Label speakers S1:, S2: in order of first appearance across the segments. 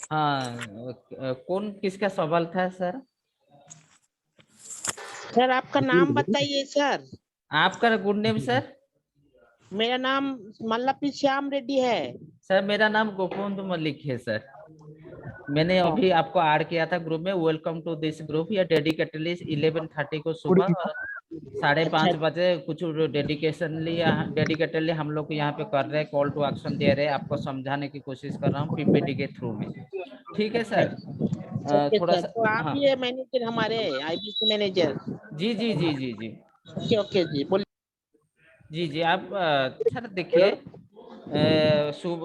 S1: हाँ, कौन किसका सवाल था सर?
S2: सर आपका नाम बताइए सर।
S1: आपका गुड नेम सर?
S2: मेरा नाम मल्लापी श्याम रेड्डी है।
S1: सर मेरा नाम गोकुंद मलिक है सर। मैंने अभी आपको ऐड किया था ग्रुप में। Welcome to this group. या डेडिकेटली 11:30 को सुबह और 5:30 बजे कुछ डेडिकेटेडली हम लोग यहाँ पे कर रहे हैं, कॉल टू एक्शन दे रहे हैं, आपको समझाने की कोशिश कर रहा हूँ पीपीटी के थ्रू में। ठीक है सर? थोड़ा
S2: सर
S1: सा
S2: तो आप
S1: हाँ
S2: ही है मैनेजर हमारे आईबीसी मैनेजर।
S1: जी जी जी जी जी
S2: ओके जी बोलिए।
S1: जी जी आप सर देखिए,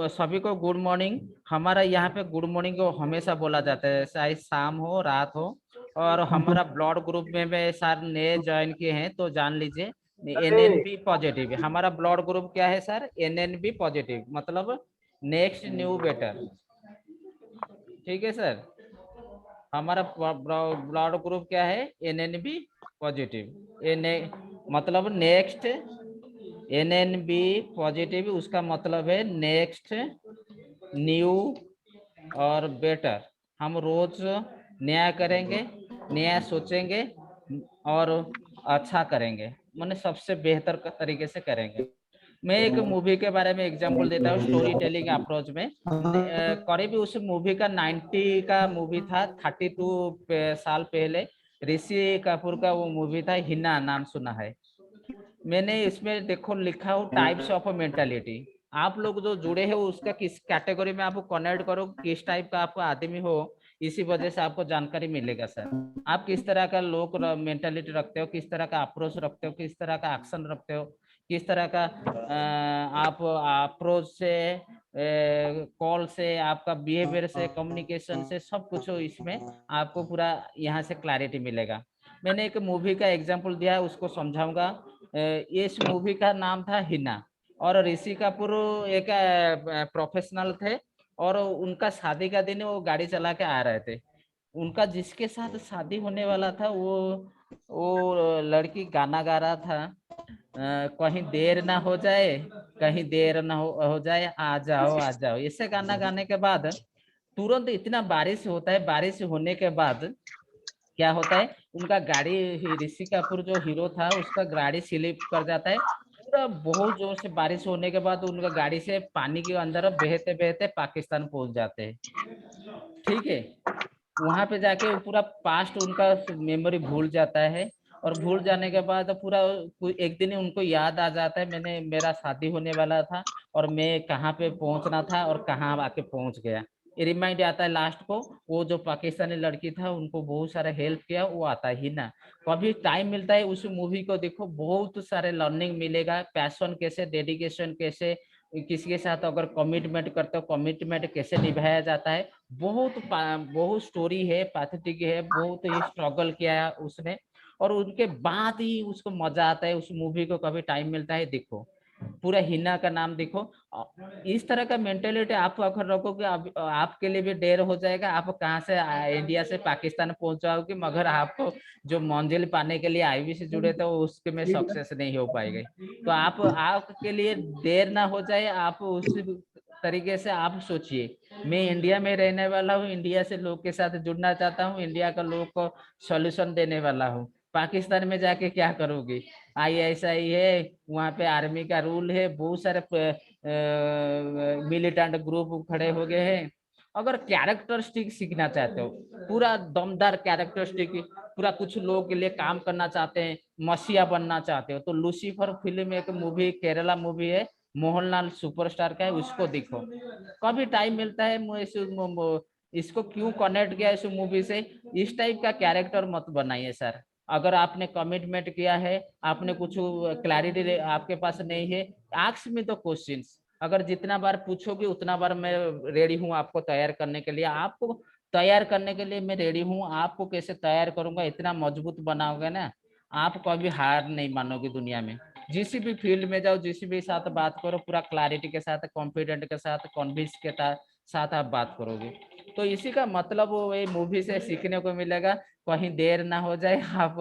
S1: सभी को गुड मॉर्निंग। हमारा यहाँ पे गुड मॉर्निंग को हमेशा बोला जाता है, चाहे शाम हो रात हो। और हमारा ब्लड ग्रुप में सर नए ज्वाइन किए हैं तो जान लीजिए, एनएनबी पॉजिटिव। हमारा ब्लड ग्रुप क्या है सर? एनएनबी पॉजिटिव, मतलब नेक्स्ट न्यू बेटर। ठीक है सर? हमारा ब्लड ग्रुप क्या है? NNB positive. मतलब नेक्स्ट एनएनबी पॉजिटिव, उसका मतलब है नेक्स्ट न्यू और बेटर। हम रोज नया करेंगे, नया सोचेंगे और अच्छा करेंगे, माने सबसे बेहतर तरीके से करेंगे। मैं एक मूवी के बारे में एग्जांपल देता हूँ, स्टोरी टेलिंग अप्रोच में। करीब उस मूवी का 90 का मूवी था, 32 साल पहले ऋषि कपूर का वो मूवी था, हिना, नाम सुना है? मैंने इसमें देखो लिखा हो टाइप्स ऑफ मेंटालिटी। आप लोग जो जुड़े हो उसका किस कैटेगरी में आपको कनेक्ट करो, किस टाइप का आपको आदमी हो, इसी वजह से आपको जानकारी मिलेगा सर। आप किस तरह का लोग मेंटालिटी रखते हो, किस तरह का अप्रोच रखते हो, किस तरह का एक्शन रखते हो, किस तरह का आप अप्रोच से, कॉल से, आपका बिहेवियर से, कम्युनिकेशन से, सब कुछ इसमें आपको पूरा यहाँ से क्लैरिटी मिलेगा। मैंने एक मूवी का एग्जांपल दिया है, उसको समझाऊंगा। इस मूवी का नाम था हिना। और ऋषि कपूर एक प्रोफेशनल थे और उनका शादी का दिन वो गाड़ी चला के आ रहे थे। उनका जिसके साथ शादी होने वाला था वो लड़की गाना गा रहा था, कहीं देर ना हो जाए, कहीं देर ना हो जाए, आ जाओ, ऐसे गाना गाने के बाद तुरंत इतना बारिश होता है। बारिश होने के बाद क्या होता है, उनका गाड़ी, ऋषि कपूर जो हीरो था उसका गाड़ी स्लिप कर जाता है। पूरा बहुत जोर से बारिश होने के बाद उनका गाड़ी से पानी के अंदर बहते बहते पाकिस्तान पहुंच जाते हैं। ठीक है? वहां पे जाके वो पूरा पास्ट उनका मेमोरी भूल जाता है। और भूल जाने के बाद पूरा एक दिन उनको याद आ जाता है, मैंने, मेरा शादी होने वाला था और मैं कहाँ पे पहुंचना था और कहाँ आके पहुंच गया। ये रिमाइंड आता है लास्ट को। वो जो पाकिस्तानी लड़की था उनको बहुत सारा हेल्प किया, वो आता ही ना। कभी टाइम मिलता है उस मूवी को देखो, बहुत सारे लर्निंग मिलेगा। पैशन कैसे, डेडिकेशन कैसे, किसी के साथ अगर कमिटमेंट करते हो, कमिटमेंट कैसे निभाया जाता है। बहुत स्टोरी है, पैथेटिक है, बहुत ही स्ट्रगल किया है उसने। और उनके बाद ही उसको मजा आता है। उस मूवी को कभी टाइम मिलता है देखो, पूरा हिना का नाम देखो। इस तरह का मेंटेलिटी आप अगर रखोगे, आपके लिए भी देर हो जाएगा। आप कहाँ से इंडिया से पाकिस्तान पहुंच जाओगे, मगर आपको जो मंजिल पाने के लिए आईवी से जुड़े थे उसके में सक्सेस नहीं हो पाएगी। तो आप आपके लिए देर ना हो जाए, आप उस तरीके से आप सोचिए। मैं इंडिया में रहने वाला हूँ, इंडिया से लोग के साथ जुड़ना चाहता हूँ, इंडिया का लोग को सॉल्यूशन देने वाला हूँ। पाकिस्तान में जाके क्या करोगे? ISI है, वहाँ पे आर्मी का रूल है, बहुत सारे मिलिटेंट ग्रुप खड़े हो गए हैं। अगर कैरेक्टरिस्टिक सीखना चाहते हो, पूरा दमदार कैरेक्टरिस्टिक, पूरा कुछ लोगों के लिए काम करना चाहते हैं, मसीहा बनना चाहते हो, तो लूसीफर फिल्म एक मूवी, केरला मूवी है, मोहनलाल सुपरस्टार का है, उसको देखो कभी टाइम मिलता है। इसको क्यों कनेक्ट किया इस मूवी से? इस टाइप का कैरेक्टर मत बनाइए सर। अगर आपने कमिटमेंट किया है, आपने कुछ क्लैरिटी आपके पास नहीं है, आस्क मी द क्वेश्चंस। अगर जितना बार पूछोगे उतना बार मैं रेडी हूँ आपको तैयार करने के लिए। आपको तैयार करने के लिए मैं रेडी हूँ। आपको कैसे तैयार करूंगा, इतना मजबूत बनाओगे ना, आप कभी हार नहीं मानोगे दुनिया में। जिस भी फील्ड में जाओ, जिस भी साथ बात करो, पूरा क्लैरिटी के साथ, कॉन्फिडेंट के साथ, कॉन्विंस के साथ आप बात करोगे। तो इसी का मतलब वो ये मूवी से सीखने को मिलेगा। कहीं देर ना हो जाए, आप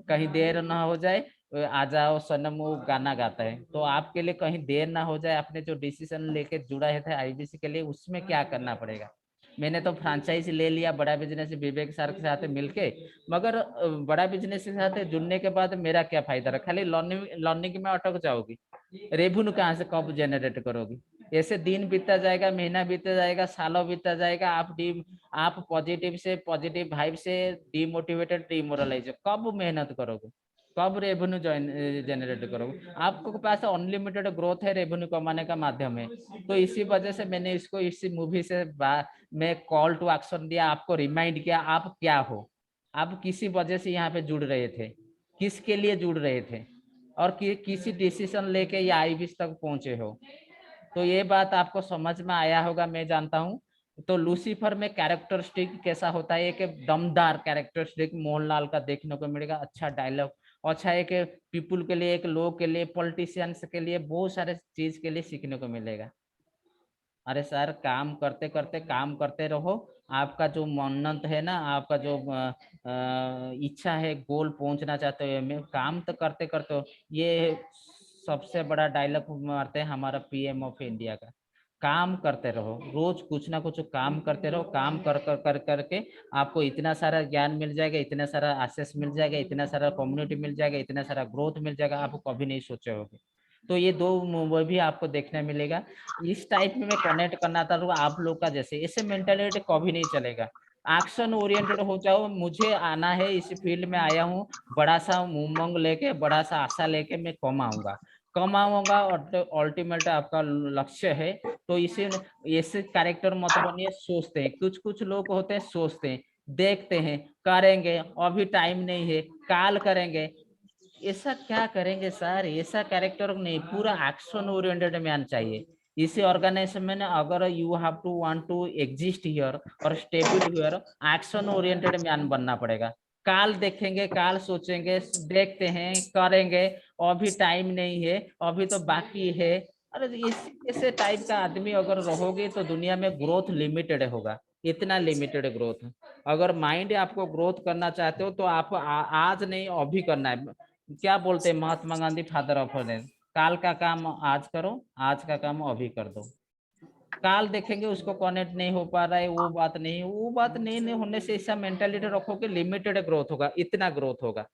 S1: कहीं देर ना हो जाए, आ जाओ सनम वो गाना गाता है, तो आपके लिए कहीं देर ना हो जाए, आपने जो डिसीजन लेके जुड़ा है थे आईबीसी के लिए, उसमें क्या करना पड़ेगा। मैंने तो फ्रेंचाइज ले लिया बड़ा बिजनेस विवेक सर के साथ मिलके, मगर बड़ा बिजनेस के साथ जुड़ने के बाद मेरा क्या फायदा रहा, खाली लर्निंग लर्निंग में अटक जाओगी, रेवेन्यू कहाँ से कब जनरेट करोगी। ऐसे दिन बीतता जाएगा, महीना बीतता जाएगा, सालों बीतता जाएगा, आप पॉजिटिव से पॉजिटिव वाइब से डिमोटिवेटेड डिमोरलाइज, कब मेहनत करोगे, कब रेवेन्यू जनरेट करोगे। आपको पास अनलिमिटेड ग्रोथ है, रेवेन्यू कमाने का माध्यम है। तो इसी वजह से मैंने इसको इसी मूवी से मैं कॉल टू एक्शन दिया, आपको रिमाइंड किया आप क्या हो, आप किसी वजह से यहाँ पे जुड़ रहे थे, किसके लिए जुड़ रहे थे, और किसी डिसीजन लेके ये आईबीएस तक पहुंचे हो। तो ये बात आपको समझ में आया होगा मैं जानता हूँ। तो लूसीफर में कैरेक्टरिस्टिक कैसा होता है, एक दमदार कैरेक्टरिस्टिक मोहनलाल का देखने को मिलेगा, अच्छा डायलॉग, अच्छा एक पीपुल के लिए, एक लोग के लिए, पॉलिटिशियंस के लिए, बहुत सारे चीज के लिए सीखने को मिलेगा। अरे सर काम करते करते काम करते रहो, आपका जो मन्नत है ना, आपका जो इच्छा है, गोल पहुंचना चाहते हो में काम तो करते करते हो। ये सबसे बड़ा डायलॉग मारते हैं हमारा पीएम ऑफ इंडिया का, काम करते रहो, रोज कुछ ना कुछ काम करते रहो, काम कर कर कर करके आपको इतना सारा ज्ञान मिल जाएगा, इतना सारा एक्सेस मिल जाएगा, इतना सारा कम्युनिटी मिल जाएगा, इतना सारा ग्रोथ मिल जाएगा, आप कभी नहीं सोचे होगे। तो ये दो मूवी भी आपको देखने मिलेगा। इस टाइप में मैं कनेक्ट करना था तो आप लोग का जैसे, ऐसे मेंटालिटी कभी नहीं चलेगा। एक्शन ओरिएंटेड हो जाओ, मुझे आना है, इस फील्ड में आया हूँ, बड़ा सा उमंग लेके, बड़ा सा आशा लेके मैं कमाऊंगा, कमाऊंगा, और अल्टीमेट आपका लक्ष्य है। तो इसे ऐसे कैरेक्टर मत बनिए, सोचते हैं, कुछ कुछ लोग होते हैं सोचते हैं, देखते हैं, करेंगे, अभी टाइम नहीं है, काल करेंगे, ऐसा क्या करेंगे सर, ऐसा कैरेक्टर नहीं, पूरा एक्शन ओरिएंटेड मैन चाहिए। इसी ऑर्गेनाइजेशन में ना, अगर you have to want to exist here और stable here, action oriented man बनना पड़ेगा। काल देखेंगे, काल सोचेंगे, देखते हैं, करेंगे, अभी टाइम नहीं है, अभी तो बाकी है। अरे इस ऐसे टाइप का आदमी अगर रहोगे तो दुनिया में ग्रोथ लिमिटेड होगा, इतना लिमिटेड ग्रोथ। अगर माइंड आपको ग्रोथ करना चाहते हो तो आप आज नहीं अभी करना है। क्या बोलते हैं Mahatma Gandhi, father of finance, काल का काम आज करो, आज का काम अभी कर दो। काल देखेंगे उसको कनेक्ट नहीं हो पा रहा है, वो बात नहीं, वो बात नहीं होने से ऐसा मेंटालिटी रखोगे, लिमिटेड ग्रोथ होगा, इतना ग्रोथ होगा,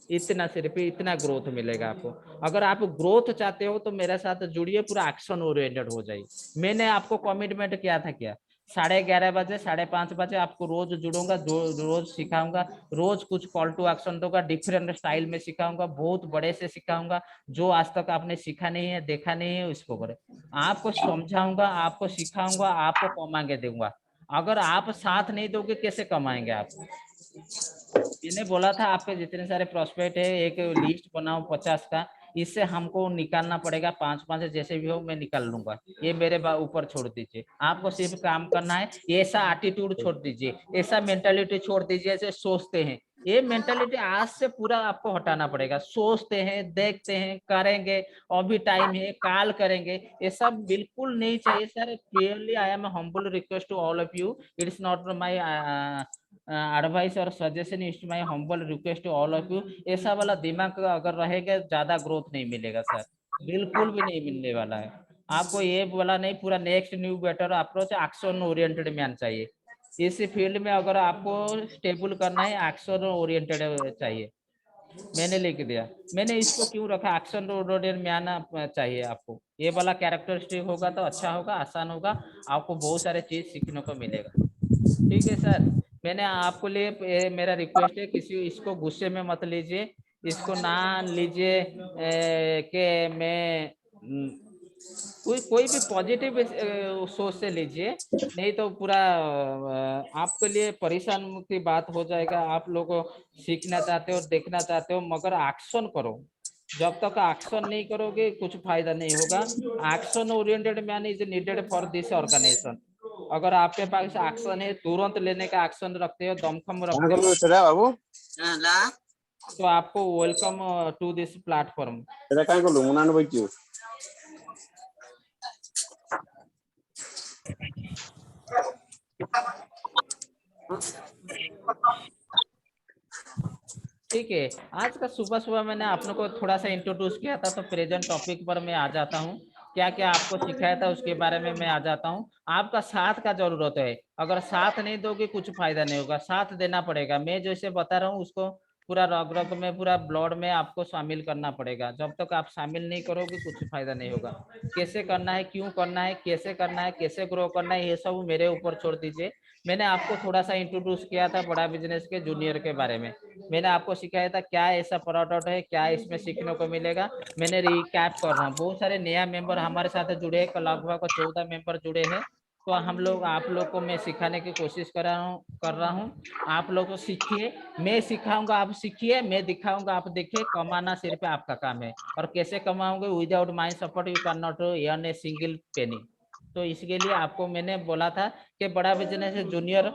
S1: इतना, सिर्फ इतना ग्रोथ मिलेगा आपको। अगर आप ग्रोथ चाहते हो तो मेरे साथ जुड़िए, पूरा एक्शन ओरिएंटेड हो जाइए। मैंने आपको कमिटमेंट किया था क्या, 11:30 बजे 5:30 बजे आपको रोज जुड़ूंगा, रोज सिखाऊंगा, रोज कुछ कॉल टू एक्शन दूंगा, डिफरेंट स्टाइल में सिखाऊंगा, बहुत बड़े से सिखाऊंगा, जो आज तक आपने सीखा नहीं है, देखा नहीं है, उसको करे, आपको समझाऊंगा, आपको सिखाऊंगा, आपको कमा के दूंगा। अगर आप साथ नहीं दोगे कैसे कमाएंगे आप। मैंने बोला था आपके जितने सारे प्रोस्पेक्ट है, एक लिस्ट बनाओ 50 का, इससे हमको निकालना पड़ेगा, 5-5 जैसे भी हो मैं निकाल लूंगा, ये मेरे ऊपर छोड़ दीजिए, आपको सिर्फ काम करना है। ऐसा एटीट्यूड छोड़ दीजिए, ऐसा मेंटालिटी छोड़ दीजिए, ऐसे सोचते हैं, ये मेंटालिटी आज से पूरा आपको हटाना पड़ेगा। सोचते हैं, देखते हैं, करेंगे, अभी टाइम है, काल करेंगे, ये सब बिल्कुल नहीं चाहिए sir. Really I am humble request to all of you, it's not my advice और suggestion, is my humble request to all of you. ऐसा वाला दिमाग अगर रहेगा, ज्यादा ग्रोथ नहीं मिलेगा सर, बिल्कुल भी नहीं मिलने वाला है आपको। ये वाला नहीं, पूरा next new better approach, action oriented man चाहिए। इस फील्ड में अगर आपको स्टेबल करना है, एक्शन ओरिएंटेड चाहिए। मैंने लिख दिया, मैंने इसको क्यों रखा, एक्शन ओरिएंटेड मैन चाहिए आपको। ये वाला कैरेक्टरिस्टिक होगा तो अच्छा होगा, आसान होगा, आपको बहुत सारे चीज सीखने को मिलेगा। ठीक है सर, मैंने आपको लिए मेरा रिक्वेस्ट है, किसी इसको गुस्से में मत लीजिए, इसको ना लीजिए कि मैं कोई कोई भी पॉजिटिव सोच से लीजिए, नहीं तो पूरा आपके लिए परेशान की बात हो जाएगा। आप लोग सीखना चाहते हो, देखना चाहते हो, मगर एक्शन करो। जब तक एक्शन नहीं करोगे कुछ फायदा नहीं होगा। Action oriented man is needed for this organisation. अगर आपके पास एक्शन है, तुरंत लेने का एक्शन रखते हो, दमखम
S3: कौन
S1: रखते
S3: कल
S1: हो,
S3: सेटा बाबू
S1: तो आपको वेलकम टू दिस प्लेटफॉर्म।
S3: सेटा काई कलु मुनान बइचु
S1: ठीक है। आज का सुबह सुबह मैंने आप लोग को थोड़ा सा इंट्रोड्यूस किया था, तो प्रेजेंट टॉपिक पर मैं आ जाता हूँ। क्या क्या आपको सिखाया था उसके बारे में मैं आ जाता हूँ। आपका साथ का जरूरत है, अगर साथ नहीं दोगे कुछ फायदा नहीं होगा, साथ देना पड़ेगा। मैं जैसे बता रहा हूँ उसको पूरा रग रग में, पूरा ब्लड में आपको शामिल करना पड़ेगा। जब तक आप शामिल नहीं करोगे कुछ फायदा नहीं होगा। कैसे करना है, क्यों करना है, कैसे करना है, कैसे ग्रो करना है, ये सब मेरे ऊपर छोड़ दीजिए। मैंने आपको थोड़ा सा इंट्रोड्यूस किया था बड़ा बिजनेस के जूनियर के बारे में। मैंने आपको सिखाया था क्या ऐसा प्रोडक्ट है, क्या इसमें सीखने को मिलेगा। मैंने रिकैप कर रहा हूँ। बहुत सारे नया मेंबर हमारे साथ जुड़े हैं, लगभग 14 मेंबर जुड़े हैं। तो हम लोग आप लोग को मैं सिखाने की कोशिश कर रहा हूँ। आप लोग को सीखिए, मैं सिखाऊंगा, आप सीखिए, मैं दिखाऊंगा, आप देखिए। कमाना सिर्फ आपका काम है, और कैसे कमाओगे, without my support you can not earn a single penny. तो इसके लिए आपको मैंने बोला था कि बड़ा बिजनेस जूनियर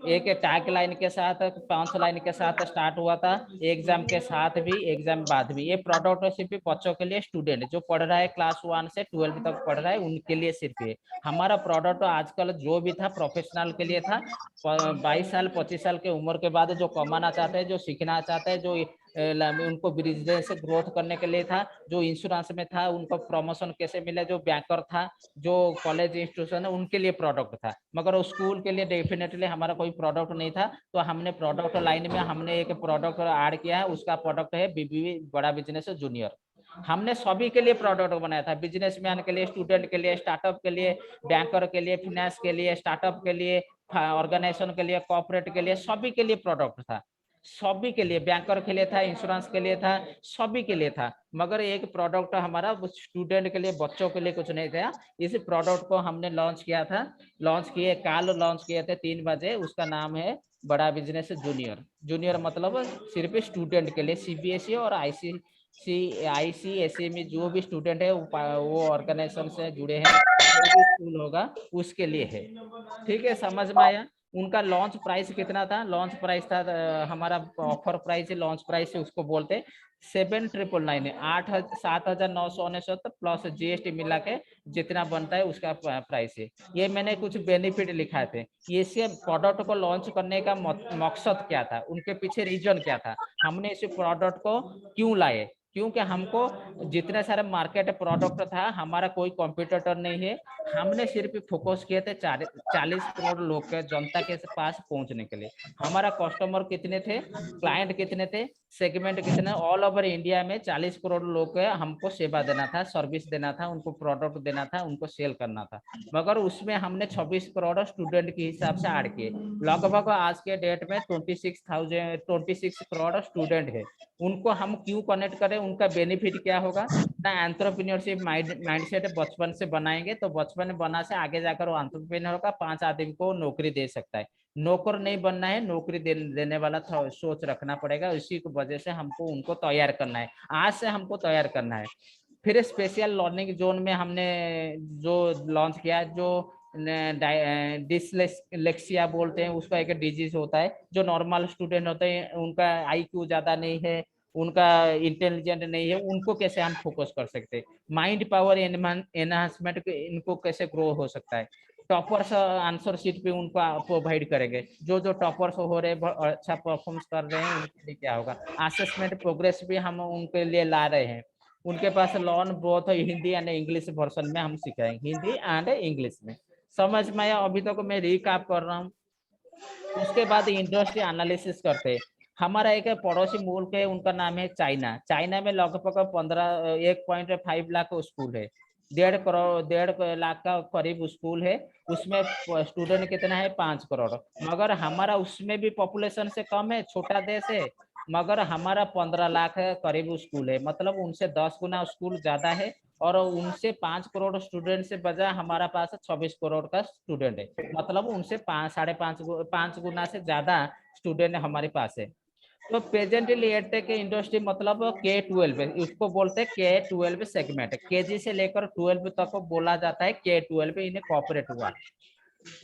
S1: एक टैग लाइन के साथ, 5 लाइन के साथ स्टार्ट हुआ था, एग्जाम के साथ भी, एग्जाम बाद भी। ये प्रोडक्ट सिर्फ बच्चों के लिए, स्टूडेंट जो पढ़ रहा है क्लास 1 से 12 तक पढ़ रहा है उनके लिए सिर्फ है। हमारा प्रोडक्ट आजकल जो भी था प्रोफेशनल के लिए था। 22 साल 25 साल के उम्र के बाद जो कमाना चाहते हैं, जो सीखना चाहते हैं, जो उनको बिजनेस ग्रोथ करने के लिए था, जो इंश्योरेंस में था उनको प्रमोशन कैसे मिले, जो बैंकर था, जो कॉलेज इंस्टीट्यूशन है उनके लिए प्रोडक्ट था। मगर स्कूल के लिए डेफिनेटली हमारा कोई प्रोडक्ट नहीं था। तो हमने प्रोडक्ट लाइन में हमने एक प्रोडक्ट ऐड किया है, उसका प्रोडक्ट है बीबी बड़ा बिजनेस जूनियर। हमने सभी के लिए प्रोडक्ट बनाया था, बिजनेसमैन के लिए, स्टूडेंट के लिए, स्टार्टअप के लिए, बैंकर के लिए, फिनेंस के लिए, स्टार्टअप के लिए, ऑर्गेनाइजेशन के लिए, कॉर्पोरेट के लिए, सभी के लिए प्रोडक्ट था। सभी के लिए, बैंकर के लिए था, इंश्योरेंस के लिए था, सभी के लिए था। मगर एक प्रोडक्ट हमारा स्टूडेंट के लिए, बच्चों के लिए कुछ नहीं था। इस प्रोडक्ट को हमने लॉन्च किया था, लॉन्च किए काल लॉन्च किए थे 3 बजे। उसका नाम है बड़ा बिजनेस जूनियर। जूनियर मतलब सिर्फ स्टूडेंट के लिए, सीबीएसई और आईसीएसई में जो भी स्टूडेंट है वो ऑर्गेनाइजेशन से जुड़े हैं, जो भी स्कूल होगा उसके लिए है। ठीक है, समझ में आया। उनका लॉन्च प्राइस कितना था? लॉन्च प्राइस था हमारा ऑफर प्राइस है, लॉन्च प्राइस है उसको बोलते हैं 7,999 7,999 प्लस जीएसटी मिला के जितना बनता है उसका प्राइस है। ये मैंने कुछ बेनिफिट लिखा थे। ये से प्रोडक्ट को लॉन्च करने का मकसद क्या था, उनके पीछे रीजन क्या था, हमने इस प्रोडक्ट को क्यों लाए। क्योंकि हमको जितने सारे मार्केट प्रोडक्ट था, हमारा कोई कॉम्पिटिटर नहीं है। हमने सिर्फ फोकस किए थे 40 करोड़ लोग के, जनता के पास पहुंचने के लिए। हमारा कस्टमर कितने थे, क्लाइंट कितने थे, सेगमेंट कितने, ऑल ओवर इंडिया में 40 करोड़ लोग के हमको सेवा देना था, सर्विस देना था, उनको प्रोडक्ट देना था, उनको सेल करना था। मगर उसमें हमने 26 करोड़ स्टूडेंट के हिसाब से ऐड किए। लगभग आज के डेट में 26 करोड़ स्टूडेंट है। उनको हम क्यों कनेक्ट करें, उनका बेनिफिट क्या होगा ना। एंटरप्रेन्योरशिप माइंडसेट बचपन से बनाएंगे तो बचपन में बना से आगे जाकर वो एंटरप्रेन्योर होगा, 5 आदमी को नौकरी दे सकता है। नौकर नहीं बनना है, नौकरी देने वाला सोच रखना पड़ेगा। इसी की वजह से हमको उनको तैयार करना है, आज से हमको तैयार करना है। फिर स्पेशल लर्निंग जोन में हमने जो लॉन्च किया, जो डिसलेक्सिया बोलते हैं उसका एक डिजीज होता है। जो नॉर्मल स्टूडेंट होते हैं उनका आईक्यू ज्यादा नहीं है, उनका इंटेलिजेंट नहीं है, उनको कैसे हम फोकस कर सकते हैं, माइंड पावर एनहांसमेंट इनको कैसे ग्रो हो सकता है। टॉपर्स आंसर शीट पे उनको प्रोवाइड करेंगे, जो जो टॉपर्स हो रहे अच्छा परफॉर्म कर रहे हैं उनके लिए क्या होगा। असेसमेंट प्रोग्रेस भी हम उनके लिए ला रहे हैं। उनके पास लॉन both Hindi and English version में हम सिखाएंगे, हिंदी एंड इंग्लिश में। समझ में आया? अभी तक तो मैं रिकैप कर रहा हूँ। उसके बाद इंडस्ट्री एनालिसिस करते हैं। हमारा एक पड़ोसी मुल्क है, उनका नाम है चाइना। चाइना में लगभग 1.5 लाख स्कूल है, 1.5 लाख का करीब स्कूल है। उसमें स्टूडेंट कितना है? 5 करोड़। मगर हमारा उसमें भी पॉपुलेशन से कम है, छोटा देश है। मगर हमारा 15 लाख करीब स्कूल है, मतलब उनसे 10 गुना स्कूल ज्यादा है। और उनसे 5 करोड़ स्टूडेंट से बजा हमारा पास 26 करोड़ का स्टूडेंट है, मतलब उनसे 5 गुना से ज्यादा स्टूडेंट हमारे पास है। तो प्रेजेंटली एडटेक इंडस्ट्री मतलब K-12, उसको बोलते हैं K-12 सेगमेंट। केजी से लेकर 12 तक को बोला जाता है K-12 इन्हें कॉर्पोरेट हुआ।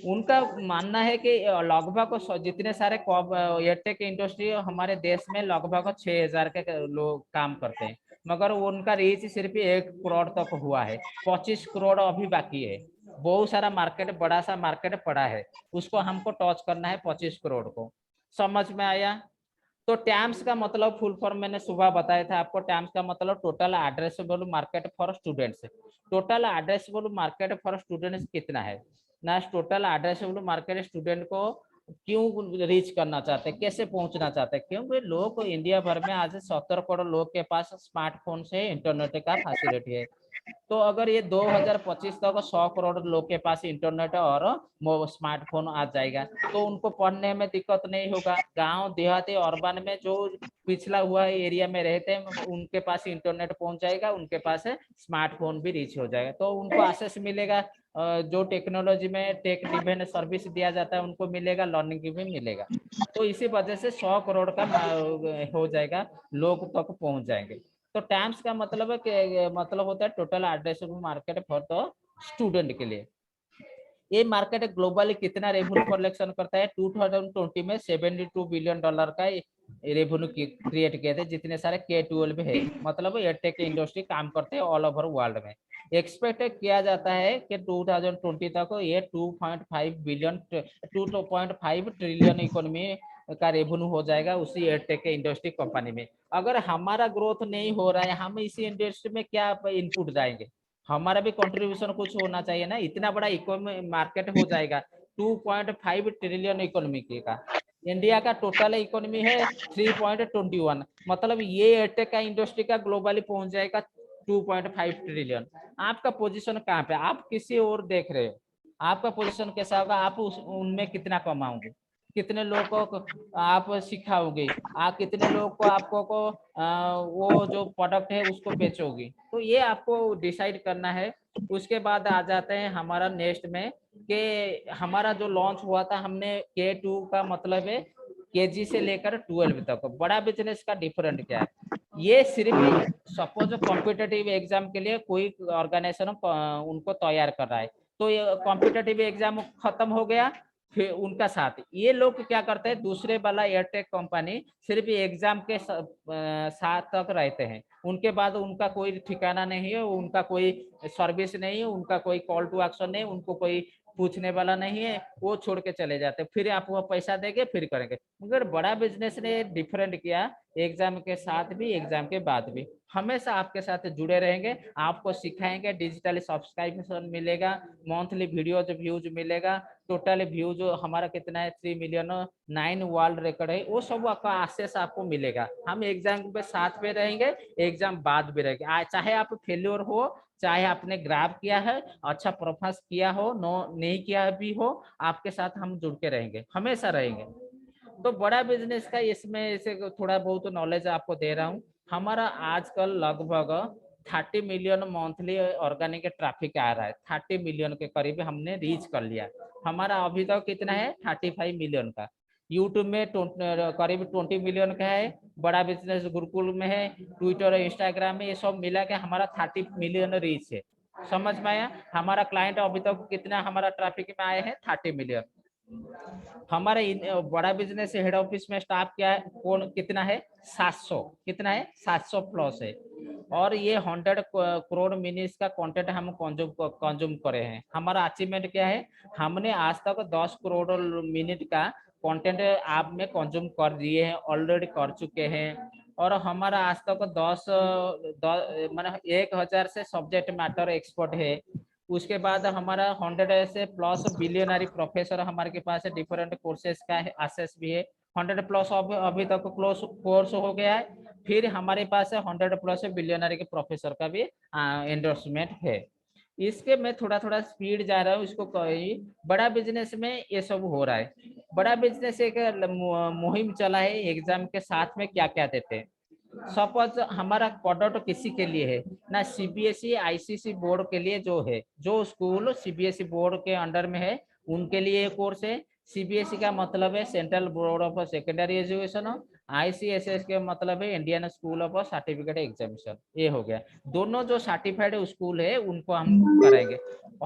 S1: उनका मानना है कि लगभग जितने सारे एयरटेक इंडस्ट्री हमारे देश में लगभग 6,000 के लोग काम करते हैं। मगर उनका रीच सिर्फ 1 करोड़ तक हुआ है, 25 करोड़ अभी बाकी है। बहुत सारा मार्केट, बड़ा सा मार्केट पड़ा है, उसको हमको टच करना है 25 करोड़ को। समझ में आया? तो टैम्स का मतलब फुल फॉर्म मैंने सुबह बताया था आपको। टैम्स का मतलब total addressable market for students. Total addressable market for students कितना है ना, टोटल एड्रेसेबल मार्केट स्टूडेंट को क्यों रीच करना चाहते हैं, कैसे पहुंचना चाहते हैं, क्योंकि लोग इंडिया भर में आज 70 करोड़ लोग के पास स्मार्टफोन से इंटरनेट का फैसिलिटी है। तो अगर ये 2025 तक 100 करोड़ लोग के पास इंटरनेट और स्मार्टफोन आ जाएगा तो उनको पढ़ने में दिक्कत नहीं होगा। गांव देहाती अर्बन में जो पिछला हुआ एरिया में रहते हैं उनके पास इंटरनेट पहुंच जाएगा, उनके पास स्मार्टफोन भी रीच हो जाएगा, तो उनको एक्सेस मिलेगा। जो टेक्नोलॉजी में टेक डिपेंड सर्विस दिया जाता है उनको मिलेगा, लर्निंग भी मिलेगा। तो इसी वजह से 100 करोड़ का हो जाएगा, लोग तक पहुंच जाएंगे। तो टैम्स का मतलब है कि मतलब होता है total addressable market for the student के लिए। ये मार्केट ग्लोबली कितना रेवेन्यू कलेक्शन करता है, 2020 में $72 बिलियन का रेवेन्यू क्रिएट किए थे। जितने सारे K-12 है, मतलब एयरटेक इंडस्ट्री काम करते हैं ऑल ओवर वर्ल्ड में। एक्सपेक्ट किया जाता है कि 2020 तक ये 2.5 ट्रिलियन इकोनॉमी का रेवेन्यू हो जाएगा उसी एयरटेक इंडस्ट्री कंपनी में। अगर हमारा ग्रोथ नहीं हो रहा है, हम इसी इंडस्ट्री में क्या इनपुट जाएंगे, हमारा भी कंट्रीब्यूशन कुछ होना चाहिए ना। इतना बड़ा इकोनॉमी मार्केट हो जाएगा 2.5 ट्रिलियन इकोनॉमी का। इंडिया का टोटल इकोनॉमी है 3.21, मतलब ये एयरटेक का इंडस्ट्री का ग्लोबली पहुंच जाएगा 2.5 ट्रिलियन। आपका पोजीशन कहाँ पे, आप किसी और देख रहे हो, आपका पोजीशन कैसा होगा, आप उनमें कितना कमाओगे, कितने लोगों को आप सिखाओगे, आप कितने लोगों को आपको वो जो प्रोडक्ट है उसको बेचोगे, तो ये आपको डिसाइड करना है। उसके बाद आ जाते हैं हमारा नेक्स्ट में कि हमारा जो लॉन्च हुआ था, हमने K2 का मतलब है KG से लेकर 12 तक। बड़ा बिजनेस का डिफरेंट क्या है, ये सिर्फ सपोज कॉम्पिटेटिव एग्जाम के लिए कोई ऑर्गेनाइजेशन उनको तैयार कर रहा है, तो ये कॉम्पिटेटिव एग्जाम खत्म हो गया, फिर उनका साथ ये लोग क्या करते हैं, दूसरे वाला एयरटेक कंपनी सिर्फ एग्जाम के साथ तक रहते हैं, उनके बाद उनका कोई ठिकाना नहीं है, उनका कोई सर्विस नहीं है, उनका कोई कॉल टू एक्शन नहीं, उनको कोई पूछने वाला नहीं है, वो छोड़ के चले जाते, फिर आप वो पैसा देंगे फिर करेंगे। मगर बड़ा बिजनेस ने डिफरेंट किया, एग्जाम के साथ भी एग्जाम के बाद भी हमेशा आपके साथ जुड़े रहेंगे, आपको सिखाएंगे, डिजिटली सब्सक्रिप्शन मिलेगा, मंथली वीडियोज व्यूज मिलेगा। टोटल व्यूज हमारा कितना है 3 मिलियन, 9 वर्ल्ड रिकॉर्ड है, वो सब आपका एक्सेस आपको मिलेगा। हम एग्जाम पे साथ में रहेंगे, एग्जाम बाद भी रहेंगे, चाहे आप फेल्योर हो, चाहे आपने ग्राफ किया है, अच्छा परफॉर्मेंस किया हो, नो नहीं किया भी हो, आपके साथ हम जुड़ के रहेंगे, हमेशा रहेंगे। तो बड़ा बिजनेस का इसमें ऐसे थोड़ा बहुत नॉलेज आपको दे रहा हूँ। हमारा आजकल लगभग 30 मिलियन मंथली ऑर्गेनिक ट्रैफिक आ रहा है, 30 मिलियन के करीब हमने रीच कर लिया। हमारा अभी तक कितना है 35 मिलियन का। यूट्यूब में करीब 20 मिलियन का है, बड़ा बिजनेस गुरुकुल में है, ट्विटर इंस्टाग्राम में, ये सब मिला के हमारा 30 मिलियन रीच है। समझ में आया, हमारा क्लाइंट अभी तक कितना हमारा ट्रैफिक में आए हैं 30 मिलियन। हमारे बड़ा बिजनेस हेड ऑफिस में स्टाफ क्या है, कौन कितना है 700, कितना है 700 प्लस है। और ये 100 करोड़ मिनट्स का कंटेंट हम कंज्यूम करे हैं। हमारा अचीवमेंट क्या है, हमने आज तक 10 करोड़ मिनट का कंटेंट आप में कंज्यूम कर दिए हैं, ऑलरेडी कर चुके हैं। और हमारा आज तक 10 मतलब 1000 से सब्जेक्ट मैटर एक्सपर्ट है। उसके बाद हमारा 100 से प्लस बिलियनरी प्रोफेसर हमारे के पास है, डिफरेंट कोर्सेज का एक्सेस भी है। 100 प्लस अभी तक क्लोज कोर्स हो गया है। फिर हमारे पास है 100 प्लस बिलियनरी के प्रोफेसर का भी एंडोर्समेंट है। इसके मैं थोड़ा थोड़ा स्पीड जा रहा हूँ, इसको कही बड़ा बिजनेस में ये सब हो रहा है। बड़ा बिजनेस एक मुहिम चला है, एग्जाम के साथ में क्या क्या देते हैं। सपोज हमारा प्रोडक्ट किसी के लिए है ना, सीबीएसई आईसीएसई बोर्ड के लिए जो है, जो स्कूल सीबीएसई बोर्ड के अंडर में है उनके लिए कोर्स है। सीबीएसई का मतलब है central board of secondary education, ICSS के मतलब है Indian school of certificate examination, ये हो गया। दोनों जो सर्टिफाइड स्कूल है उनको हम करेंगे।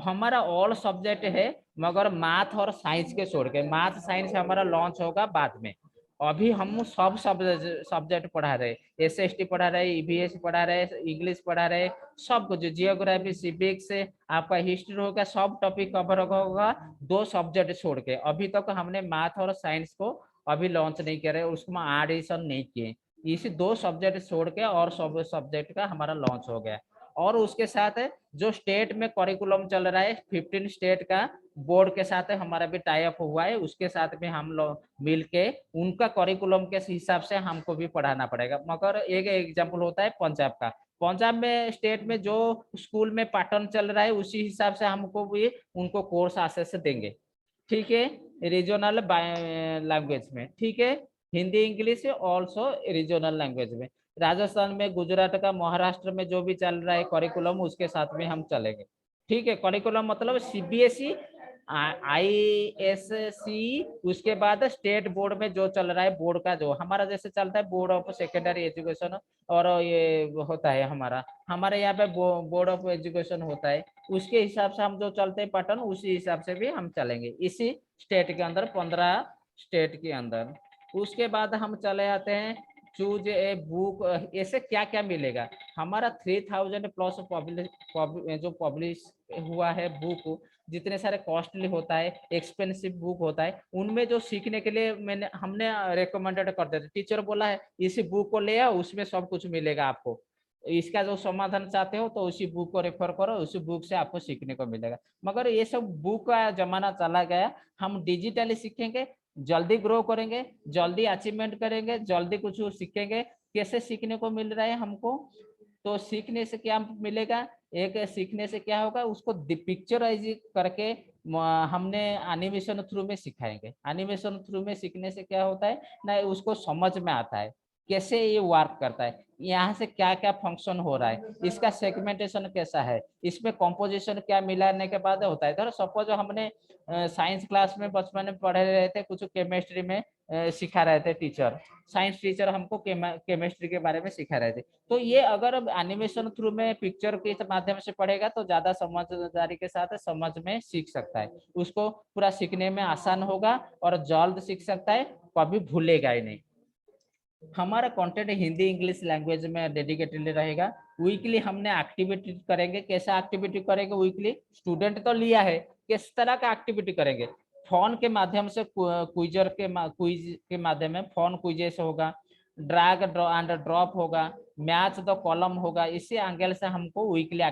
S1: हमारा ऑल सब्जेक्ट है, मगर मैथ और साइंस के छोड़ के, मैथ साइंस हमारा लॉन्च होगा बाद में। अभी हम सब सब्जेक्ट पढ़ा रहे, एसएसटी पढ़ा रहे, ईवीएस पढ़ा रहे, इंग्लिश पढ़ा रहे, सब कुछ, जियोग्राफी सिविक्स आपका हिस्ट्री होगा, सब टॉपिक कवर होगा 2 सब्जेक्ट छोड़ के। अभी तक हमने मैथ और साइंस को अभी लॉन्च नहीं कर रहे, उसमें एडिशन नहीं किए। इसी 2 सब्जेक्ट छोड़ के और सब सब्जेक्ट का हमारा लॉन्च हो गया। और उसके साथ जो स्टेट में करिकुलम चल रहा है 15 स्टेट का बोर्ड के साथ हमारा भी टाई अप हुआ है, उसके साथ में हम लोग मिल के उनका करिकुलम के हिसाब से हमको भी पढ़ाना पड़ेगा। मगर एक एग्जाम्पल होता है पंजाब का, पंजाब में स्टेट में जो स्कूल में पैटर्न चल रहा है उसी हिसाब से हमको भी उनको कोर्स एक्सेस देंगे, ठीक है, रीजनल लैंग्वेज में, ठीक है, Hindi English also regional language में। राजस्थान में, गुजरात का, महाराष्ट्र में जो भी चल रहा है करिकुलम उसके साथ में हम चलेंगे, ठीक है। करिकुलम मतलब सीबीएसई, आईएससी, उसके बाद स्टेट बोर्ड में जो चल रहा है, बोर्ड का जो हमारा जैसे चलता है बोर्ड ऑफ सेकेंडरी एजुकेशन, और ये होता है हमारा, हमारे यहाँ पे बोर्ड ऑफ एजुकेशन होता है, उसके हिसाब से हम जो चलते हैं पैटर्न उसी हिसाब से भी हम चलेंगे इसी स्टेट के अंदर, 15 स्टेट के अंदर। उसके बाद हम चले आते हैं चूज ए बुक, ऐसे क्या क्या मिलेगा। हमारा 3000 प्लस जो पब्लिश हुआ है बुक, जितने सारे कॉस्टली होता है, एक्सपेंसिव बुक होता है, उनमें जो सीखने के लिए हमने रिकमेंडेड कर देते, टीचर बोला है इसी बुक को ले आओ, उसमें सब कुछ मिलेगा आपको, इसका जो समाधान चाहते हो तो उसी बुक को रेफर करो, उसी बुक से आपको सीखने को मिलेगा। मगर ये सब बुक का जमाना चला गया, हम डिजिटली सीखेंगे, जल्दी ग्रो करेंगे, जल्दी अचीवमेंट करेंगे, जल्दी कुछ सीखेंगे। कैसे सीखने को मिल रहा है हमको, तो सीखने से क्या मिलेगा, एक सीखने से क्या होगा, उसको पिक्चराइज करके हमने एनिमेशन थ्रू में सिखाएंगे। एनिमेशन थ्रू में सीखने से क्या होता है ना, उसको समझ में आता है कैसे ये वर्क करता है, यहाँ से क्या क्या फंक्शन हो रहा है, इसका सेगमेंटेशन कैसा है, इसमें कंपोजिशन क्या मिलाने के बाद होता है। धरो सपोज हमने साइंस क्लास में बचपन में पढ़े रहे थे, कुछ केमिस्ट्री में सिखा रहे थे टीचर, साइंस टीचर हमको केमिस्ट्री के बारे में सिखा रहे थे, तो ये अगर एनिमेशन थ्रू में पिक्चर के माध्यम से पढ़ेगा तो ज्यादा समझदारी के साथ समझ में सीख सकता है, उसको पूरा सीखने में आसान होगा और जल्द सीख सकता है, कभी भूलेगा ही नहीं। हमारा कंटेंट हिंदी इंग्लिश लैंग्वेज में डेडिकेटेड रहेगा। वीकली हमने एक्टिविटी करेंगे, कैसा एक्टिविटी करेंगे वीकली, स्टूडेंट तो लिया है, किस तरह का एक्टिविटी करेंगे, फोन के माध्यम से क्विज के माध्यम में फोन क्विजेस होगा, ड्रैग एंड ड्रॉप होगा, मैच द कॉलम होगा, इसी एंगल से हमको वीकली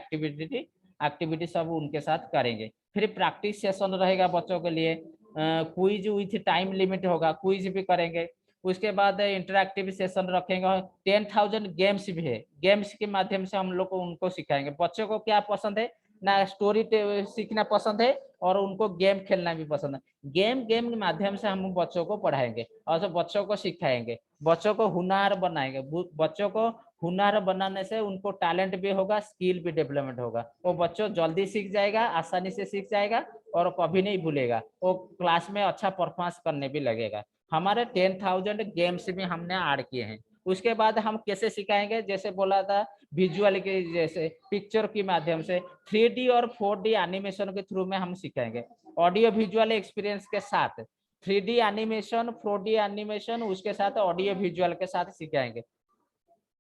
S1: एक्टिविटी सब उनके साथ करेंगे। फिर प्रैक्टिस सेशन रहेगा बच्चों के लिए, क्विज विथ टाइम लिमिट होगा, क्विज भी करेंगे। उसके बाद इंटरैक्टिव सेशन रखेंगे, 10,000 गेम्स भी है, गेम्स के माध्यम से हम लोग को उनको सिखाएंगे। बच्चों को क्या पसंद है ना, स्टोरी सीखना पसंद है और उनको गेम खेलना भी पसंद है, गेम के माध्यम से हम बच्चों को पढ़ाएंगे और बच्चों को सिखाएंगे, बच्चों को हुनर बनाएंगे। बच्चों को हुनर बनाने से उनको टैलेंट भी होगा, स्किल भी डेवलपमेंट होगा, वो बच्चों जल्दी सीख जाएगा, आसानी से सीख जाएगा और कभी नहीं भूलेगा, वो क्लास में अच्छा परफॉर्मेंस करने भी लगेगा। हमारे 10,000 गेम्स भी हमने ऐड किए हैं। उसके बाद हम कैसे सिखाएंगे, जैसे बोला था विजुअल के, जैसे पिक्चर के माध्यम से 3D और 4D एनिमेशन के थ्रू में हम सिखाएंगे, ऑडियो विजुअल एक्सपीरियंस के साथ 3D एनिमेशन 4D एनिमेशन, उसके साथ ऑडियो विजुअल के साथ सिखाएंगे।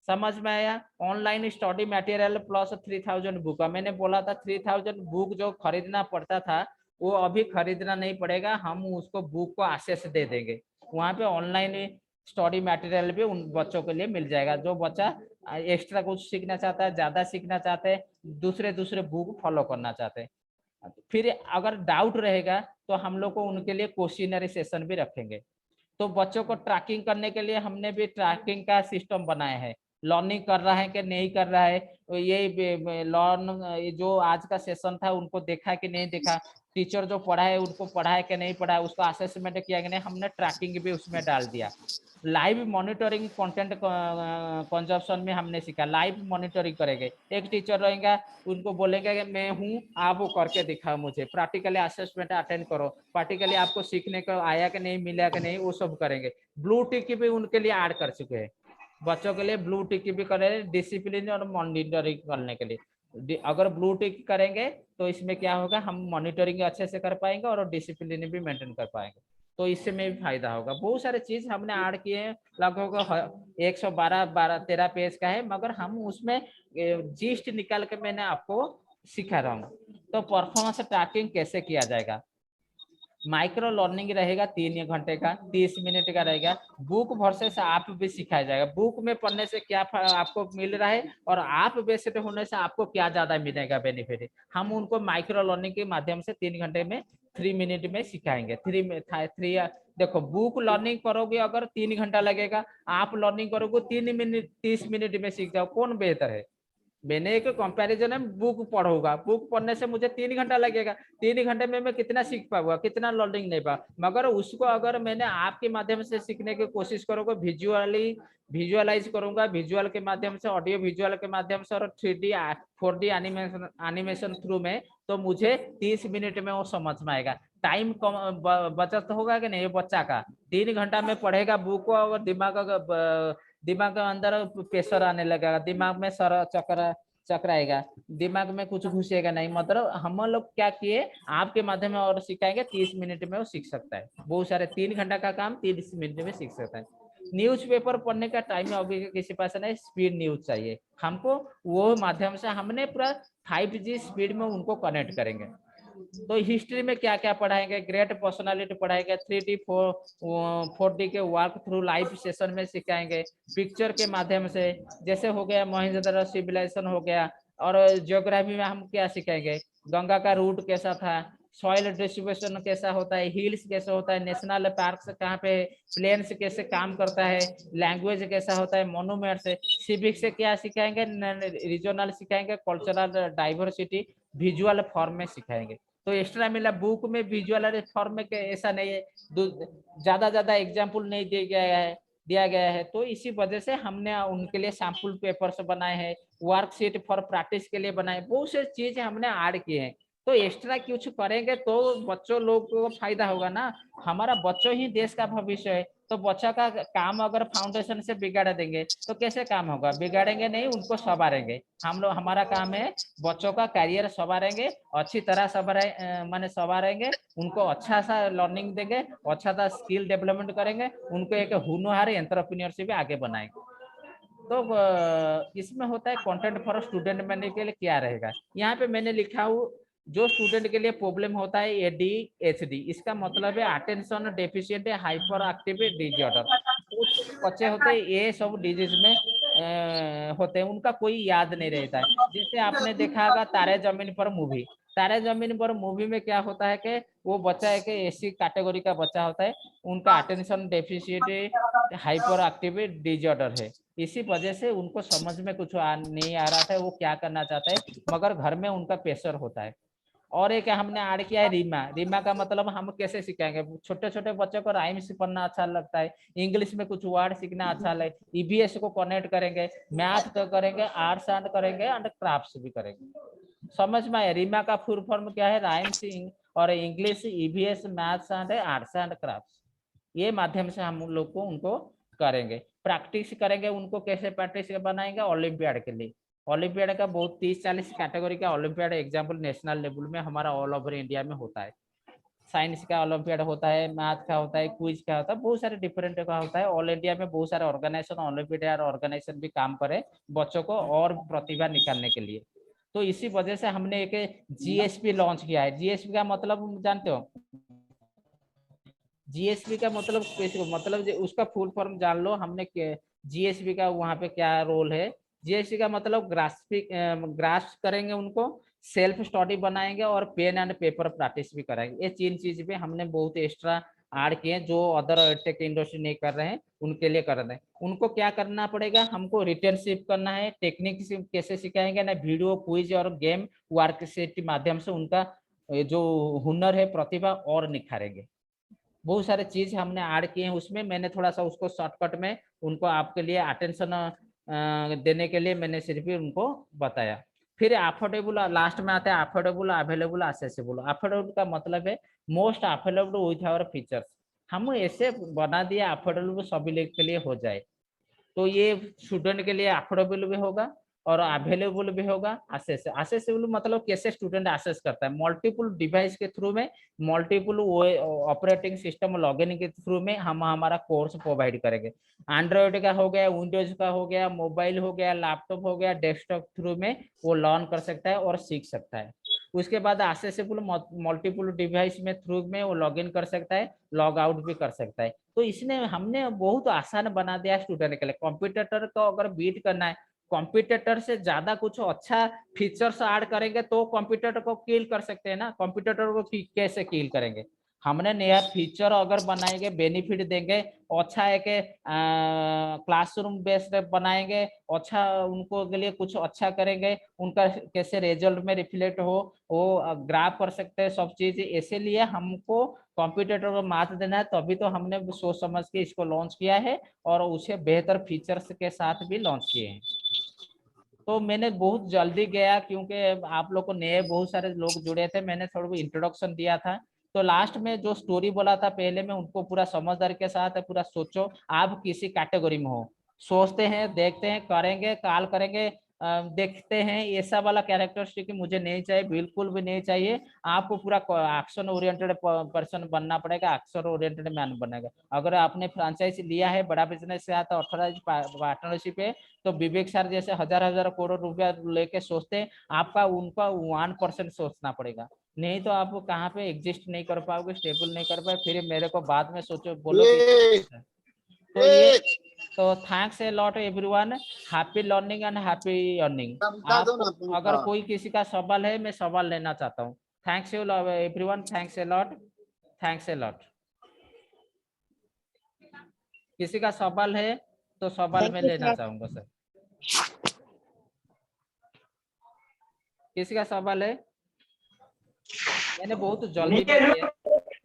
S1: समझ में आया। Online study material plus 3000 book, मैंने बोला था 3000 बुक जो खरीदना पड़ता था वो अभी खरीदना नहीं पड़ेगा, हम उसको बुक को एक्सेस दे देंगे, वहाँ पे ऑनलाइन स्टडी मटेरियल भी उन बच्चों के लिए मिल जाएगा। जो बच्चा एक्स्ट्रा कुछ सीखना चाहता है, ज्यादा सीखना चाहते हैं, दूसरे बुक फॉलो करना चाहते हैं, फिर अगर डाउट रहेगा तो हम लोग को उनके लिए क्वेश्चनरी सेशन भी रखेंगे। तो बच्चों को ट्रैकिंग करने के लिए हमने भी ट्रैकिंग का सिस्टम बनाया है, लर्निंग कर रहा है कि नहीं कर रहा है, तो ये लर्न जो आज का सेशन था उनको देखा कि नहीं देखा, टीचर जो पढ़ा है उनको पढ़ा है कि नहीं पढ़ा है, उसको असेसमेंट किया कि नहीं, हमने ट्रैकिंग भी उसमें डाल दिया। लाइव मॉनिटरिंग कंटेंट कंजप्शन में हमने सीखा, लाइव मॉनिटरिंग करेंगे, एक टीचर रहेगा, उनको बोलेंगे कि मैं हूँ, आप वो करके दिखाओ मुझे, प्रैक्टिकली असेसमेंट अटेंड करो, प्रैक्टिकली आपको सीखने को आया कि नहीं, मिला कि नहीं, वो सब करेंगे। ब्लू टिक भी उनके लिए ऐड कर चुके हैं, बच्चों के लिए ब्लू टिक भी करें डिसिप्लिन और मॉनिटरिंग करने के लिए। अगर ब्लू टिक करेंगे तो इसमें क्या होगा, हम मॉनिटरिंग अच्छे से कर पाएंगे और डिसिप्लिन भी मेंटेन कर पाएंगे, तो इससे में भी फायदा होगा। बहुत सारे चीज हमने ऐड किए हैं, लगभग 112-13 पेज का है, मगर हम उसमें जीस्ट निकाल के मैंने आपको सिखा रहा हूँ। तो परफॉर्मेंस ट्रैकिंग कैसे किया जाएगा, माइक्रो लर्निंग रहेगा 3 घंटे का, 30 मिनट का रहेगा। बुक वर्सेस आप भी सिखाया जाएगा। बुक में पढ़ने से क्या आपको मिल रहा है और आप बेस्ड होने से आपको क्या ज्यादा मिलेगा बेनिफिट, हम उनको माइक्रो लर्निंग के माध्यम से 3 घंटे में 3 मिनट में सिखाएंगे। थ्री देखो, बुक लर्निंग करोगे अगर 3 घंटा लगेगा, आप लर्निंग करोगे 3 मिनट 30 मिनट में सीख जाओ, कौन बेहतर है? मैंने एक कंपैरिजन है, बुक पढ़ूंगा, बुक पढ़ने से मुझे 3 घंटा लगेगा, 3 घंटे में मैं कितना सीख पाऊंगा, कितना लर्निंग नहीं पा, मगर उसको अगर मैंने आपके माध्यम से सीखने की कोशिश करूंगा, विजुअलाइज करूंगा, विजुअल के माध्यम से, ऑडियो विजुअल के माध्यम से और 3D 4D एनिमेशन थ्रू में, तो मुझे 30 मिनट में वो समझ में आएगा। टाइम बचत होगा कि नहीं बच्चा का? 3 घंटा में पढ़ेगा बुक को और दिमाग के अंदर प्रेशर आने लगेगा, दिमाग में सर चकराएगा, दिमाग में कुछ घुसेगा नहीं। मतलब हम लोग क्या किए, आपके माध्यम में और सिखाएंगे, 30 मिनट में वो सीख सकता है। बहुत सारे 3 घंटा का काम 30 मिनट में सीख सकता है। न्यूज़पेपर पढ़ने का टाइम अभी किसी पास नहीं, स्पीड न्यूज चाहिए हमको, वो माध्यम से हमने पूरा 5G स्पीड में उनको कनेक्ट करेंगे। तो हिस्ट्री में क्या क्या पढ़ाएंगे, ग्रेट पर्सनालिटी पढ़ाएंगे, 3D 4D के वॉक थ्रू लाइव सेशन में सिखाएंगे, पिक्चर के माध्यम से, जैसे हो गया मोहनजोदड़ो सिविलाइजेशन हो गया। और ज्योग्राफी में हम क्या सिखाएंगे, गंगा का रूट कैसा था, सॉइल डिस्ट्रीब्यूशन कैसा होता है, हिल्स कैसा होता है, नेशनल पार्क कहाँ पे, प्लेन्स कैसे काम करता है, लैंग्वेज कैसा होता है, मोनूमेंट से, सिविक से क्या सिखाएंगे, रीजनल सिखाएंगे, कल्चरल डाइवर्सिटी विजुअल फॉर्म में सिखाएंगे। तो एक्स्ट्रा मिला बुक में विजुअल फॉर्म में ऐसा नहीं है, ज्यादा एग्जाम्पल नहीं दिया गया है। तो इसी वजह से हमने उनके लिए सैंपल पेपर्स बनाए हैं, वर्कशीट फॉर प्रैक्टिस के लिए बनाए, बहुत से चीज हमने ऐड किए हैं। तो एक्स्ट्रा कुछ करेंगे तो बच्चों लोग को फायदा होगा ना, हमारा बच्चों ही देश का भविष्य है। तो बच्चा का काम अगर फाउंडेशन से बिगाड़ देंगे तो कैसे काम होगा, बिगाड़ेंगे नहीं, उनको संवारेंगे। हम लोग, हमारा काम है बच्चों का करियर संवारेंगे, अच्छी तरह माने संवारेंगे, उनको अच्छा सा लर्निंग देंगे, अच्छा सा स्किल डेवलपमेंट करेंगे, उनको एक हुनर एंटरप्रेन्योरशिप आगे बनाएंगे। तो इसमें होता है कंटेंट फॉर स्टूडेंट बनने के लिए क्या रहेगा, यहाँ पे मैंने लिखा हूँ, जो स्टूडेंट के लिए प्रॉब्लम होता है ADHD, इसका मतलब है attention deficient hyper active disorder. कुछ बच्चे होते हैं ये सब डिजीज में होते हैं, उनका कोई याद नहीं रहता है। जैसे आपने देखा होगा तारे जमीन पर मूवी, तारे जमीन पर मूवी में क्या होता है कि वो बच्चा एक ऐसी कैटेगरी का बच्चा होता है, उनका attention deficient hyper active disorder है। इसी वजह से उनको समझ में कुछ नहीं आ रहा था वो क्या करना चाहता है, मगर घर में उनका प्रेशर होता है। और एक हमने ऐड किया है रीमा। रीमा का मतलब हम कैसे सिखाएंगे, छोटे छोटे बच्चों को राइम्स पढ़ना अच्छा लगता है, इंग्लिश में कुछ वर्ड सीखना अच्छा लगता है, EVS को कनेक्ट करेंगे, मैथ को करेंगे, आर्ट्स एंड करेंगे एंड क्राफ्ट्स भी करेंगे। समझ में आया? रीमा का फुल फॉर्म क्या है, राइम्स और English, EVS, maths and arts and crafts. ये माध्यम से हम लोग को उनको करेंगे, प्रैक्टिस करेंगे, उनको कैसे प्रैक्टिस बनाएंगे ओलंपियाड के लिए। ओलंपियाड का बहुत 30-40 कैटेगरी का ओलंपियाड एग्जाम्पल नेशनल लेवल में हमारा ऑल ओवर इंडिया में होता है। साइंस का ओलंपियाड होता है, मैथ का होता है, क्विज का होता है, बहुत सारे डिफरेंट का होता है। ऑल इंडिया में बहुत सारे ऑर्गेनाइजेशन, ओलंपियाड ऑर्गेनाइजेशन भी काम करे बच्चों को और प्रतिभा निकालने के लिए। तो इसी वजह से हमने एक GSP लॉन्च किया है। GSP का मतलब जानते हो? GSP का मतलब उसका फुल फॉर्म जान लो, हमने GSP का वहाँ पे क्या रोल है। GSP का मतलब ग्रास्प करेंगे उनको, सेल्फ स्टडी बनाएंगे और पेन एंड पेपर प्रैक्टिस भी कराएंगे। ये 3 चीज पे हमने बहुत एक्स्ट्रा ऐड किए जो अदर टेक इंडस्ट्री नहीं कर रहे हैं, उनके लिए कर रहे हैं। उनको क्या करना पड़ेगा, हमको रिटर्नशिप करना है, टेक्निक कैसे सिखाएंगे ना, वीडियो, क्विज और गेम वर्कशीट के माध्यम से उनका जो हुनर है, प्रतिभा और निखारेंगे। बहुत सारे चीज हमने ऐड किए हैं उसमें, मैंने थोड़ा सा उसको शॉर्टकट में उनको आपके लिए अटेंशन देने के लिए मैंने सिर्फ ही उनको बताया। फिर अफोर्डेबल, लास्ट में आता है अफोर्डेबल, अवेलेबल, एक्सेसिबल। अफोर्डेबल का मतलब है most affordable with our features. हम ऐसे बना दिया अफोर्डेबल सभी लोग के लिए हो जाए, तो ये स्टूडेंट के लिए अफोर्डेबल भी होगा और अवेलेबल भी होगा। असेसेबल मतलब कैसे स्टूडेंट एक्सेस करता है, मल्टीपल डिवाइस के थ्रू में, मल्टीपल ऑपरेटिंग सिस्टम लॉगिन के थ्रू में हम हमारा कोर्स प्रोवाइड करेंगे। एंड्रॉइड का हो गया, विंडोज का हो गया, मोबाइल हो गया, लैपटॉप हो गया, डेस्कटॉप थ्रू में वो लर्न कर सकता है और सीख सकता है। उसके बाद एक्सेसिबल मल्टीपल डिवाइस में थ्रू में वो लॉगिन कर सकता है, लॉग आउट भी कर सकता है। तो इसने हमने बहुत आसान बना दिया स्टूडेंट के लिए। कॉम्पिटिटर को अगर बीट करना है, कॉम्पिटिटर से ज्यादा कुछ अच्छा फीचर्स ऐड करेंगे तो कॉम्पिटिटर को किल कर सकते हैं ना। कॉम्पिटिटर को कैसे किल करेंगे? हमने नया फीचर अगर बनाएंगे, बेनिफिट देंगे, अच्छा है कि क्लासरूम बेस्ड बनाएंगे, अच्छा उनको के लिए कुछ अच्छा करेंगे, उनका कैसे रिजल्ट में रिफ्लेक्ट हो वो ग्राफ कर सकते हैं सब चीज। इसीलिए हमको कॉम्पिटिटर को मात देना है, तभी तो हमने सोच समझ के इसको लॉन्च किया है और उसे बेहतर फीचर्स के साथ भी लॉन्च किए हैं। तो मैंने बहुत जल्दी गया क्योंकि आप लोग को नए बहुत सारे लोग जुड़े थे, मैंने थोड़ा इंट्रोडक्शन दिया था। तो लास्ट में जो स्टोरी बोला था पहले में उनको पूरा समझदारी के साथ पूरा सोचो, आप किसी कैटेगरी में हो, सोचते हैं, देखते हैं, करेंगे, कॉल करेंगे, देखते हैं, ऐसा वाला कैरेक्टरिस्टिक मुझे नहीं चाहिए, बिल्कुल भी नहीं चाहिए। आपको पूरा एक्शन ओरिएंटेड पर्सन बनना पड़ेगा, एक्शन ओरिएंटेड मैन बनेगा। अगर आपने फ्रेंचाइजी लिया है, बड़ा बिजनेस से आता, ऑथराइज पार्टनरशिप है, तो विवेक सर जैसे हजार हजार करोड़ रुपया लेके सोचते हैं, आपका उनका 1% सोचना पड़ेगा, नहीं तो आप कहाँ पे एग्जिस्ट नहीं कर पाओगे, स्टेबल नहीं कर पाए, फिर मेरे को बाद में सोचो बोलो कि तो ये तो thanks a lot everyone, happy learning and happy earning. आप अगर कोई किसी का सवाल है, मैं सवाल लेना चाहता हूँ। Thanks you everyone, thanks a lot, thanks a lot. किसी का सवाल है तो सवाल मैं लेना चाहूंगा सर। किसी का सवाल है? मैंने बहुत जल्दी में किया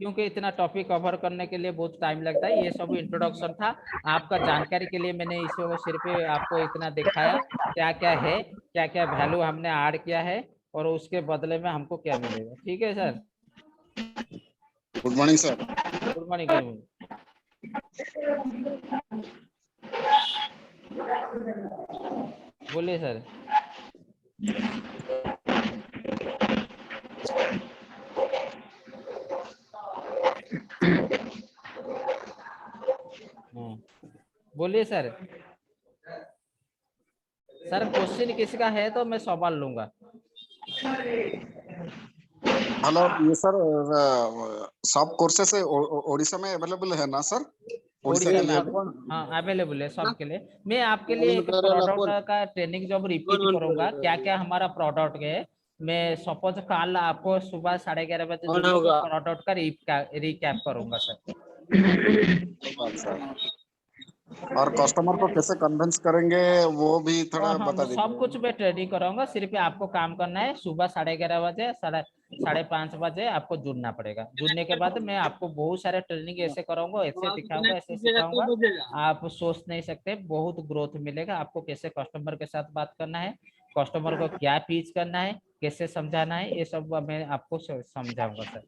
S1: क्योंकि इतना टॉपिक कवर करने के लिए बहुत टाइम लगता है। ये सब इंट्रोडक्शन था, आपका जानकारी के लिए मैंने इसको सिर्फ आपको इतना दिखाया क्या क्या है, क्या क्या वैल्यू हमने ऐड किया है और उसके बदले में हमको क्या मिलेगा। ठीक है sir?
S3: Good morning sir.
S1: Good morning, good morning. बोलिए सर। बोलिए सर। सर क्वेश्चन किसी का है तो मैं सवाल लूंगा।
S3: हेलो, ये सर सब कोर्सेस ओडिशा में अवेलेबल है ना सर?
S1: ओडिशा में हाँ अवेलेबल है सबके लिए। मैं आपके लिए एक प्रोडक्ट का ट्रेनिंग जब रिपीट करूंगा, क्या क्या हमारा प्रोडक्ट है, मैं सपोज कल आपको सुबह 11:30 बजे प्रोडक्ट का रिकैप करूंगा सर।
S3: और कस्टमर को कैसे कन्विंस करेंगे वो भी थोड़ा बता दीजिए।
S1: सब कुछ मैं ट्रेनिंग कराऊंगा, सिर्फ आपको काम करना है सुबह 11:30 बजे 5:30 बजे आपको जुड़ना पड़ेगा। जुड़ने के बाद मैं आपको बहुत सारे ट्रेनिंग ऐसे कराऊंगा, ऐसे दिखाऊंगा, ऐसे सिखाऊंगा, आप सोच नहीं सकते, बहुत ग्रोथ मिलेगा आपको। कैसे कस्टमर के साथ बात करना है, कस्टमर को क्या पिच करना है, कैसे समझाना है, ये सब मैं आपको समझाऊंगा सर।